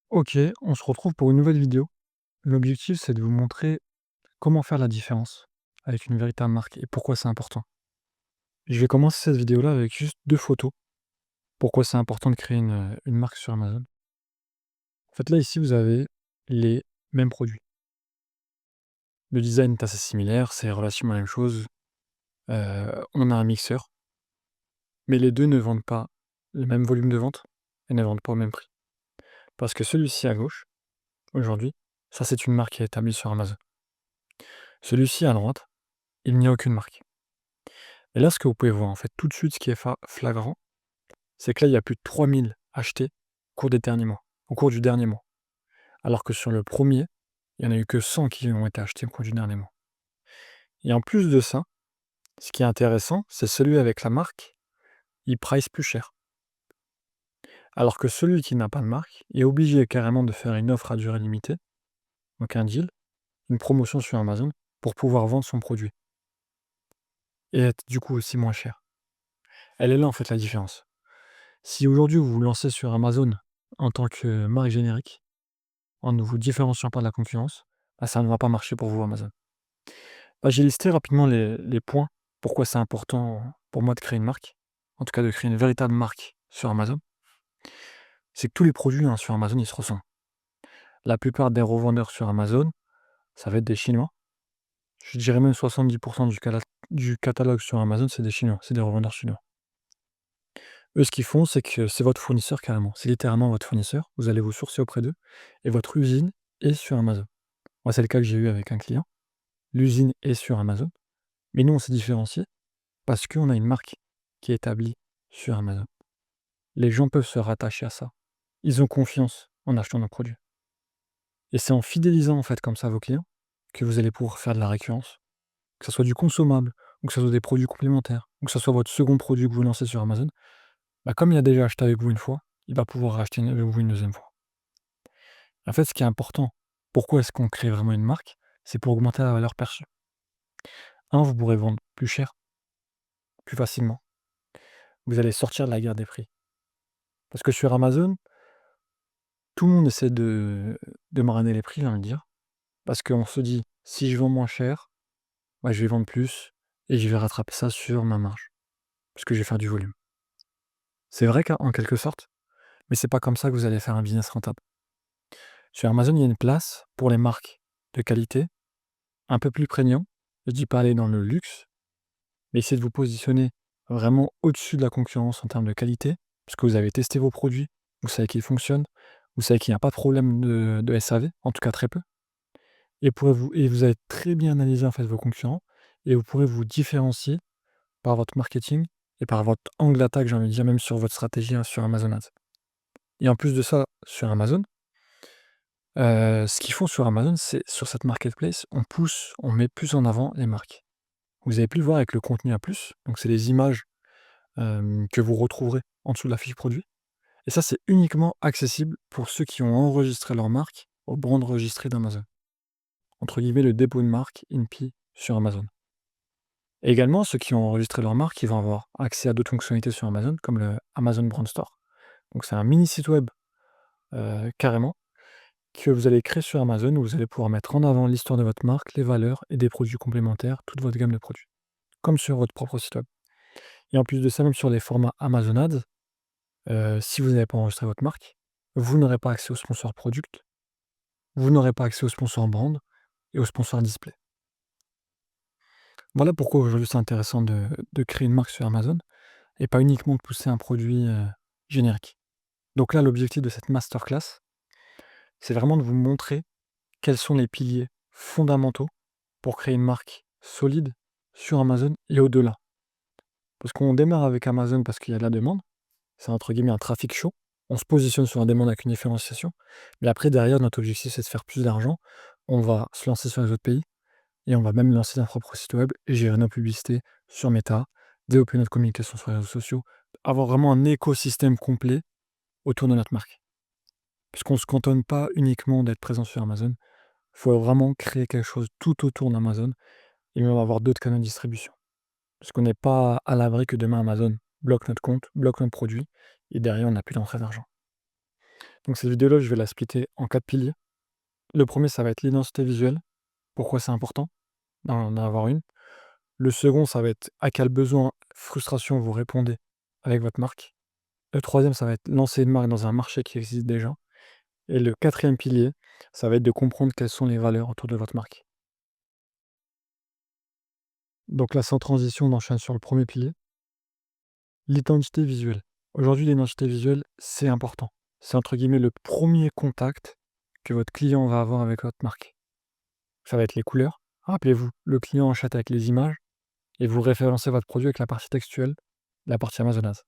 Ok, on se retrouve pour une nouvelle vidéo. L'objectif, c'est de vous montrer comment faire la différence avec une véritable marque et pourquoi c'est important. Je vais commencer cette vidéo-là avec juste deux photos. Pourquoi c'est important de créer une marque sur Amazon. En fait, là, ici, vous avez les mêmes produits. Le design est assez similaire, c'est relativement la même chose. On en a un mixeur, mais les deux ne vendent pas le même volume de vente et ne vendent pas au même prix. Parce que celui-ci à gauche, aujourd'hui, ça, c'est une marque qui est établie sur Amazon. Celui-ci à droite, il n'y a aucune marque. Et là, ce que vous pouvez voir, en fait, tout de suite, ce qui est flagrant, c'est que là, il y a plus de 3000 achetés au cours du dernier mois. Alors que sur le premier, il y en a eu que 100 qui ont été achetés au cours du dernier mois. Et en plus de ça, ce qui est intéressant, c'est celui avec la marque, il price plus cher. Alors que celui qui n'a pas de marque est obligé carrément de faire une offre à durée limitée, donc un deal, une promotion sur Amazon, pour pouvoir vendre son produit. Et être du coup aussi moins cher. Elle est là en fait la différence. Si aujourd'hui vous vous lancez sur Amazon en tant que marque générique, en ne vous différenciant pas de la concurrence, bah, ça ne va pas marcher pour vous Amazon. Bah, j'ai listé rapidement les points, pourquoi c'est important pour moi de créer une marque, en tout cas de créer une véritable marque sur Amazon. C'est que tous les produits, hein, sur Amazon, ils se ressemblent. La plupart des revendeurs sur Amazon, ça va être des Chinois. Je dirais même 70 du catalogue sur Amazon, c'est des Chinois, c'est des revendeurs chinois. Eux, ce qu'ils font, c'est que c'est votre fournisseur carrément. C'est littéralement votre fournisseur. Vous allez vous sourcer auprès d'eux et votre usine est sur Amazon. Moi, c'est le cas que j'ai eu avec un client. L'usine est sur Amazon, mais nous, on s'est différenciés parce qu'on a une marque qui est établie sur Amazon. Les gens peuvent se rattacher à ça. Ils ont confiance en achetant nos produits. Et c'est en fidélisant en fait comme ça vos clients que vous allez pouvoir faire de la récurrence. Que ce soit du consommable, ou que ce soit des produits complémentaires, ou que ce soit votre second produit que vous lancez sur Amazon, bah, comme il a déjà acheté avec vous une fois, il va pouvoir racheter avec vous une deuxième fois. En fait, ce qui est important, pourquoi est-ce qu'on crée vraiment une marque? C'est pour augmenter la valeur perçue. Un, vous pourrez vendre plus cher, plus facilement. Vous allez sortir de la guerre des prix. Parce que sur Amazon, tout le monde essaie de marrainer les prix, j'ai envie de dire. Parce qu'on se dit, si je vends moins cher, bah, je vais vendre plus et je vais rattraper ça sur ma marge. Parce que je vais faire du volume. C'est vrai qu'en quelque sorte, mais c'est pas comme ça que vous allez faire un business rentable. Sur Amazon, il y a une place pour les marques de qualité, un peu plus prégnant. Je dis pas aller dans le luxe, mais essayer de vous positionner vraiment au-dessus de la concurrence en termes de qualité, parce que vous avez testé vos produits, vous savez qu'ils fonctionnent, vous savez qu'il n'y a pas de problème de SAV, en tout cas très peu, et vous avez très bien analysé en fait vos concurrents, et vous pourrez vous différencier par votre marketing et par votre angle d'attaque, j'ai envie de dire, même sur votre stratégie, hein, sur Amazon Ads. Et en plus de ça, sur Amazon, ce qu'ils font sur Amazon, c'est sur cette marketplace, on met plus en avant les marques. Vous avez pu le voir avec le contenu à plus, donc c'est les images, que vous retrouverez en dessous de la fiche produit, et ça, c'est uniquement accessible pour ceux qui ont enregistré leur marque au brand registré d'Amazon. Entre guillemets, le dépôt de marque INPI sur Amazon. Et également, ceux qui ont enregistré leur marque, ils vont avoir accès à d'autres fonctionnalités sur Amazon, comme le Amazon Brand Store. Donc c'est un mini site web, carrément, que vous allez créer sur Amazon, où vous allez pouvoir mettre en avant l'histoire de votre marque, les valeurs et des produits complémentaires, toute votre gamme de produits, comme sur votre propre site web. Et en plus de ça, même sur les formats Amazon Ads, si vous n'avez pas enregistré votre marque, vous n'aurez pas accès au sponsor product, vous n'aurez pas accès au sponsor brand et au sponsor display. Voilà pourquoi aujourd'hui c'est intéressant de créer une marque sur Amazon et pas uniquement de pousser un produit, générique. Donc là, l'objectif de cette masterclass, c'est vraiment de vous montrer quels sont les piliers fondamentaux pour créer une marque solide sur Amazon et au-delà. Parce qu'on démarre avec Amazon parce qu'il y a de la demande, c'est entre guillemets un trafic chaud. On se positionne sur la demande avec une différenciation, mais après derrière notre objectif c'est de faire plus d'argent. On va se lancer sur les autres pays et on va même lancer notre propre site web et gérer nos publicités sur Meta, développer notre communication sur les réseaux sociaux, avoir vraiment un écosystème complet autour de notre marque. Puisqu'on ne se cantonne pas uniquement d'être présent sur Amazon, il faut vraiment créer quelque chose tout autour d'Amazon et on va avoir d'autres canaux de distribution. Parce qu'on n'est pas à l'abri que demain Amazon bloque notre compte, bloque notre produit et derrière on n'a plus d'entrée d'argent. Donc cette vidéo-là, je vais la splitter en 4 piliers. Le premier, ça va être l'identité visuelle. Pourquoi c'est important d'en avoir une. Le second, ça va être à quel besoin, frustration vous répondez avec votre marque. Le troisième, ça va être lancer une marque dans un marché qui existe déjà. Et le quatrième pilier, ça va être de comprendre quelles sont les valeurs autour de votre marque. Donc là, sans transition, on enchaîne sur le premier pilier, l'identité visuelle. Aujourd'hui, l'identité visuelle, c'est important. C'est entre guillemets le premier contact que votre client va avoir avec votre marque. Ça va être les couleurs. Rappelez-vous, le client achète avec les images et vous référencez votre produit avec la partie textuelle, la partie Amazonase.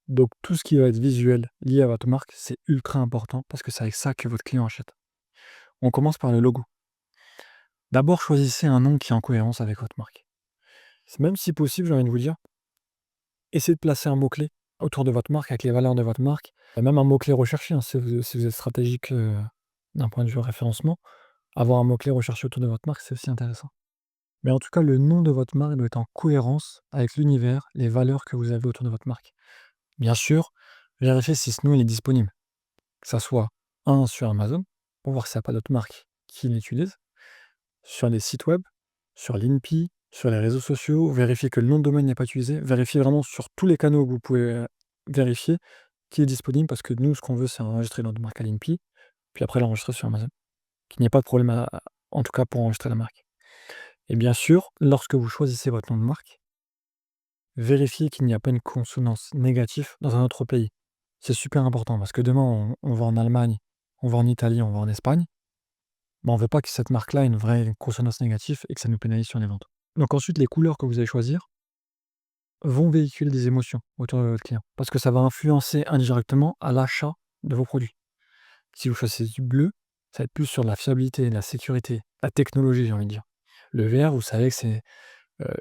Donc tout ce qui va être visuel lié à votre marque, c'est ultra important parce que c'est avec ça que votre client achète. On commence par le logo. D'abord, choisissez un nom qui est en cohérence avec votre marque. Même si possible, j'ai envie de vous dire, essayez de placer un mot-clé autour de votre marque, avec les valeurs de votre marque, même un mot-clé recherché, hein, si vous êtes stratégique d'un point de vue référencement, avoir un mot-clé recherché autour de votre marque, c'est aussi intéressant. Mais en tout cas, le nom de votre marque doit être en cohérence avec l'univers, les valeurs que vous avez autour de votre marque. Bien sûr, vérifiez si ce nom il est disponible. Que ça soit sur Amazon, pour voir s'il n'y a pas d'autres marques qui l'utilisent, sur les sites web, sur l'INPI, sur les réseaux sociaux, vérifiez que le nom de domaine n'est pas utilisé, vérifiez vraiment sur tous les canaux que vous pouvez vérifier qui est disponible, parce que nous, ce qu'on veut, c'est enregistrer notre marque à l'INPI, puis après l'enregistrer sur Amazon. Qu'il n'y ait pas de problème, en tout cas pour enregistrer la marque. Et bien sûr, lorsque vous choisissez votre nom de marque, vérifiez qu'il n'y a pas une consonance négative dans un autre pays. C'est super important parce que demain, on va en Allemagne, on va en Italie, on va en Espagne. Mais on ne veut pas que cette marque-là ait une vraie consonance négative et que ça nous pénalise sur les ventes. Donc ensuite, les couleurs que vous allez choisir vont véhiculer des émotions autour de votre client parce que ça va influencer indirectement à l'achat de vos produits. Si vous choisissez du bleu, ça va être plus sur la fiabilité, la sécurité, la technologie, j'ai envie de dire. Le vert, vous savez que c'est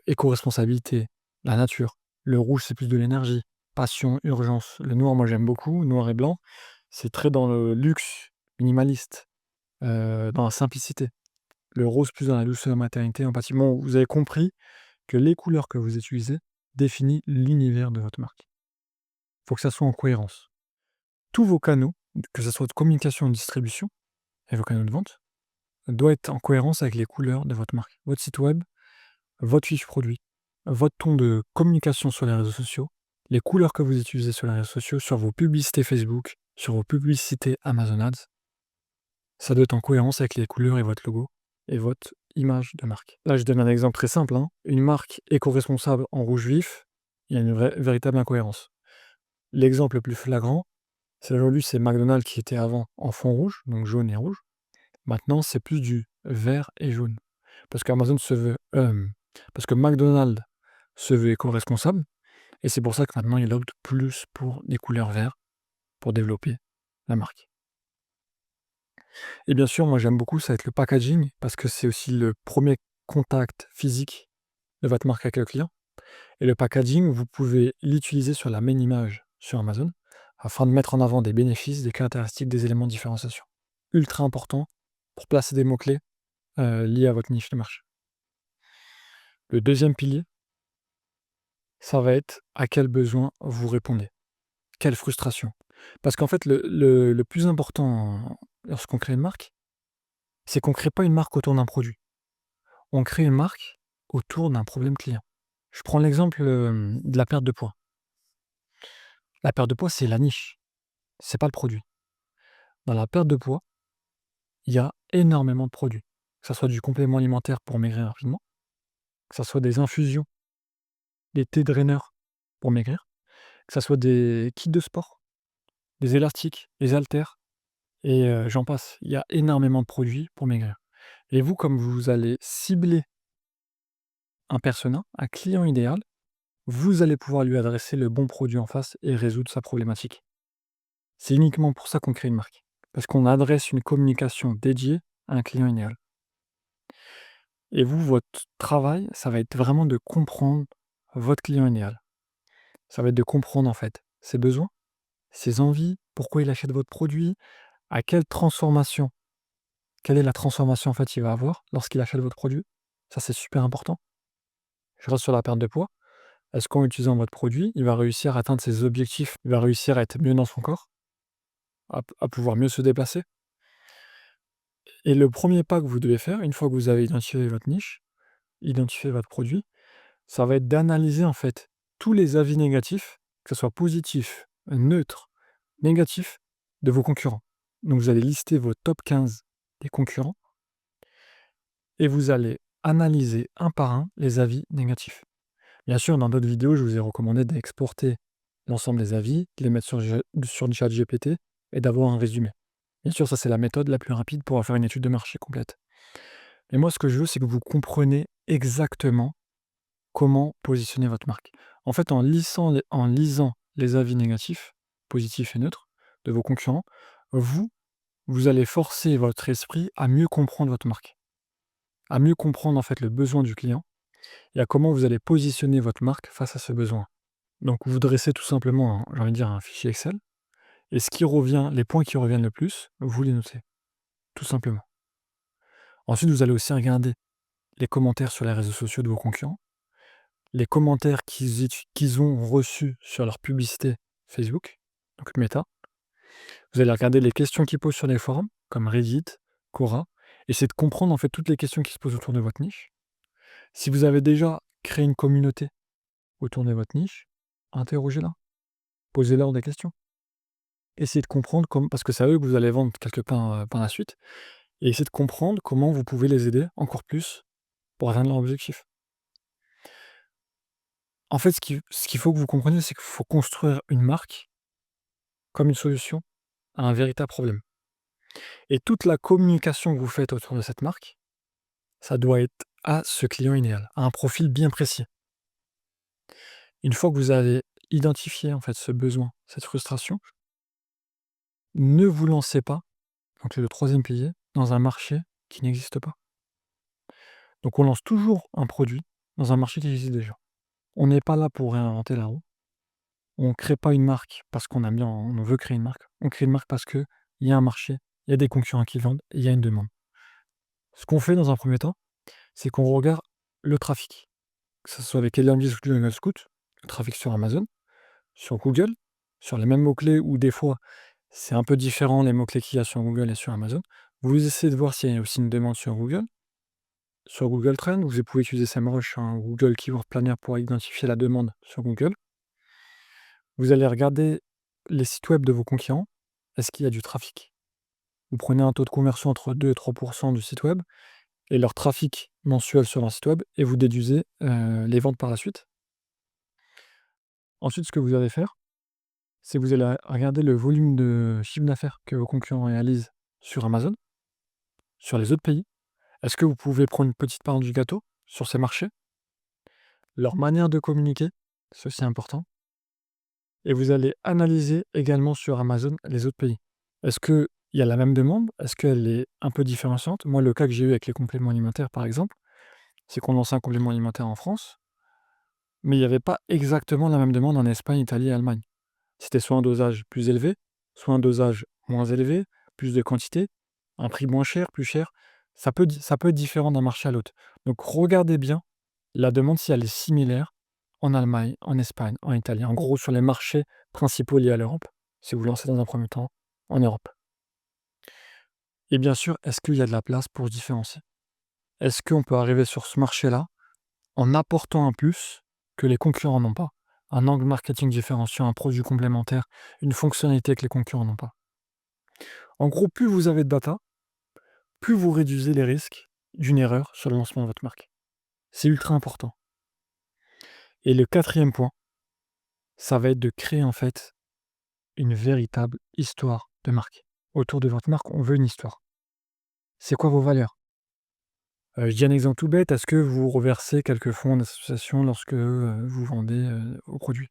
éco-responsabilité, la nature. Le rouge, c'est plus de l'énergie, passion, urgence. Le noir, moi j'aime beaucoup, noir et blanc, c'est très dans le luxe, minimaliste, dans la simplicité. Le rose plus dans la douceur, maternité, empathie. Bon, vous avez compris que les couleurs que vous utilisez définissent l'univers de votre marque. Il faut que ça soit en cohérence. Tous vos canaux, que ce soit de communication ou de distribution, et vos canaux de vente, doivent être en cohérence avec les couleurs de votre marque. Votre site web, votre fiche produit, votre ton de communication sur les réseaux sociaux, les couleurs que vous utilisez sur les réseaux sociaux, sur vos publicités Facebook, sur vos publicités Amazon Ads, ça doit être en cohérence avec les couleurs et votre logo et votre image de marque. Là, je donne un exemple très simple, hein. Une marque éco-responsable en rouge vif, il y a une véritable incohérence. L'exemple le plus flagrant, c'est aujourd'hui, c'est McDonald's qui était avant en fond rouge, donc jaune et rouge. Maintenant, c'est plus du vert et jaune. Parce qu'Amazon se veut, parce que McDonald's se veut éco-responsable, et c'est pour ça que maintenant il opte plus pour des couleurs vertes pour développer la marque. Et bien sûr, moi j'aime beaucoup, ça va être le packaging, parce que c'est aussi le premier contact physique de votre marque avec le client. Et le packaging, vous pouvez l'utiliser sur la main image sur Amazon, afin de mettre en avant des bénéfices, des caractéristiques, des éléments de différenciation. Ultra important pour placer des mots-clés liés à votre niche de marché. Le deuxième pilier, ça va être à quel besoin vous répondez. Quelle frustration. Parce qu'en fait, le plus important lorsqu'on crée une marque, c'est qu'on ne crée pas une marque autour d'un produit. On crée une marque autour d'un problème client. Je prends l'exemple de la perte de poids. La perte de poids, c'est la niche, c'est pas le produit. Dans la perte de poids, il y a énormément de produits. Que ça soit du complément alimentaire pour maigrir rapidement, que ça soit des infusions, des thés draineurs pour maigrir, que ça soit des kits de sport, des élastiques, des haltères, et j'en passe. Il y a énormément de produits pour maigrir. Et vous, comme vous allez cibler un persona, un client idéal, vous allez pouvoir lui adresser le bon produit en face et résoudre sa problématique. C'est uniquement pour ça qu'on crée une marque, parce qu'on adresse une communication dédiée à un client idéal. Et vous, votre travail, ça va être vraiment de comprendre votre client idéal. Ça va être de comprendre en fait ses besoins, ses envies, pourquoi il achète votre produit, à quelle est la transformation en fait il va avoir lorsqu'il achète votre produit. Ça, c'est super important. Je reste sur la perte de poids. Est-ce qu'en utilisant votre produit, il va réussir à atteindre ses objectifs? Il va réussir à être mieux dans son corps? à pouvoir mieux se déplacer. Et le premier pas que vous devez faire, une fois que vous avez identifié votre niche, identifié votre produit, ça va être d'analyser en fait tous les avis négatifs, que ce soit positifs, neutres, négatifs, de vos concurrents. Donc vous allez lister vos top 15 des concurrents et vous allez analyser un par un les avis négatifs. Bien sûr, dans d'autres vidéos, je vous ai recommandé d'exporter l'ensemble des avis, de les mettre sur ChatGPT et d'avoir un résumé. Bien sûr, ça c'est la méthode la plus rapide pour faire une étude de marché complète. Mais moi, ce que je veux, c'est que vous compreniez exactement comment positionner votre marque. En fait, en lisant les avis négatifs, positifs et neutres, de vos concurrents, vous, vous allez forcer votre esprit à mieux comprendre votre marque, à mieux comprendre en fait le besoin du client et à comment vous allez positionner votre marque face à ce besoin. Donc vous dressez tout simplement, j'ai envie de dire, un fichier Excel et ce qui revient, les points qui reviennent le plus, vous les notez, tout simplement. Ensuite, vous allez aussi regarder les commentaires sur les réseaux sociaux de vos concurrents, les commentaires qu'ils ont reçus sur leur publicité Facebook, donc Meta. Vous allez regarder les questions qu'ils posent sur les forums, comme Reddit, Quora, essayer de comprendre en fait toutes les questions qui se posent autour de votre niche. Si vous avez déjà créé une communauté autour de votre niche, interrogez-la, posez-leur des questions. Essayez de comprendre comment, parce que c'est à eux que vous allez vendre quelque part par la suite, et essayez de comprendre comment vous pouvez les aider encore plus pour atteindre leur objectif. En fait, ce qu'il faut que vous compreniez, c'est qu'il faut construire une marque comme une solution à un véritable problème. Et toute la communication que vous faites autour de cette marque, ça doit être à ce client idéal, à un profil bien précis. Une fois que vous avez identifié en fait ce besoin, cette frustration, ne vous lancez pas, donc c'est le troisième pilier, dans un marché qui n'existe pas. Donc on lance toujours un produit dans un marché qui existe déjà. On n'est pas là pour réinventer la roue. On ne crée pas une marque parce qu'on aime bien, on veut créer une marque. On crée une marque parce qu'il y a un marché, il y a des concurrents qui vendent et il y a une demande. Ce qu'on fait dans un premier temps, c'est qu'on regarde le trafic. Que ce soit avec Airbnb ou Jungle Scout, le trafic sur Amazon, sur Google, sur les mêmes mots-clés ou des fois c'est un peu différent les mots-clés qu'il y a sur Google et sur Amazon. Vous essayez de voir s'il y a aussi une demande sur Google Trends, vous pouvez utiliser SEMrush, Google Keyword Planner pour identifier la demande sur Google. Vous allez regarder les sites web de vos concurrents. Est-ce qu'il y a du trafic? Vous prenez un taux de conversion entre 2 et 3% du site web et leur trafic mensuel sur leur site web et vous déduisez les ventes par la suite. Ensuite, ce que vous allez faire, c'est que vous allez regarder le volume de chiffre d'affaires que vos concurrents réalisent sur Amazon, sur les autres pays. Est-ce que vous pouvez prendre une petite part du gâteau sur ces marchés? Leur manière de communiquer, c'est aussi important. Et vous allez analyser également sur Amazon les autres pays. Est-ce qu'il y a la même demande? Est-ce qu'elle est un peu différenciante? Moi, le cas que j'ai eu avec les compléments alimentaires, par exemple, c'est qu'on lançait un complément alimentaire en France, mais il n'y avait pas exactement la même demande en Espagne, Italie et Allemagne. C'était soit un dosage plus élevé, soit un dosage moins élevé, plus de quantité, un prix moins cher, plus cher. Ça peut être différent d'un marché à l'autre. Donc regardez bien la demande si elle est similaire en Allemagne, en Espagne, en Italie. En gros, sur les marchés principaux liés à l'Europe, si vous lancez dans un premier temps en Europe. Et bien sûr, est-ce qu'il y a de la place pour se différencier? Est-ce qu'on peut arriver sur ce marché-là en apportant un plus que les concurrents n'ont pas? Un angle marketing différenciant, un produit complémentaire, une fonctionnalité que les concurrents n'ont pas. En gros, plus vous avez de data, plus vous réduisez les risques d'une erreur sur le lancement de votre marque. C'est ultra important. Et le quatrième point, ça va être de créer en fait une véritable histoire de marque. Autour de votre marque, on veut une histoire. C'est quoi vos valeurs? Je dis un exemple tout bête, est-ce que vous reversez quelques fonds d'association lorsque vous vendez vos produits?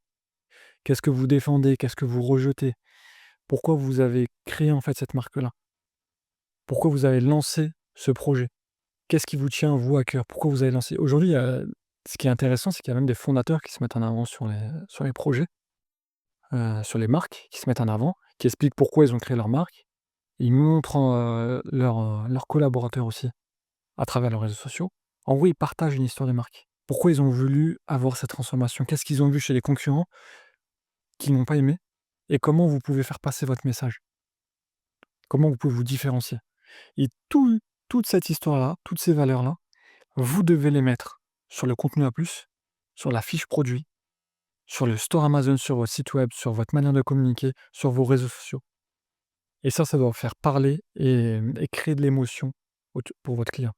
Qu'est-ce que vous défendez? Qu'est-ce que vous rejetez? Pourquoi vous avez créé en fait cette marque-là? Pourquoi vous avez lancé ce projet? Qu'est-ce qui vous tient, vous, à cœur? Pourquoi vous avez lancé? Aujourd'hui, ce qui est intéressant, c'est qu'il y a même des fondateurs qui se mettent en avant sur les projets, sur les marques, qui se mettent en avant, qui expliquent pourquoi ils ont créé leur marque. Ils montrent leurs collaborateurs aussi, à travers leurs réseaux sociaux. En gros, ils partagent une histoire de marque. Pourquoi ils ont voulu avoir cette transformation? Qu'est-ce qu'ils ont vu chez les concurrents qu'ils n'ont pas aimé? Et comment vous pouvez faire passer votre message? comment vous pouvez vous différencier et toute cette histoire-là, toutes ces valeurs-là, vous devez les mettre sur le contenu à plus, sur la fiche produit, sur le store Amazon, sur votre site web, sur votre manière de communiquer, sur vos réseaux sociaux et ça doit faire parler et créer de l'émotion pour votre client.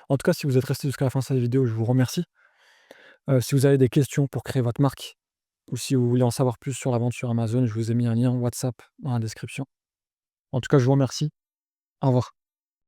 En tout cas, si vous êtes resté jusqu'à la fin de cette vidéo, je vous remercie. Si vous avez des questions pour créer votre marque ou si vous voulez en savoir plus sur la vente sur Amazon, je vous ai mis un lien WhatsApp dans la description. En tout cas, je vous remercie. Au revoir.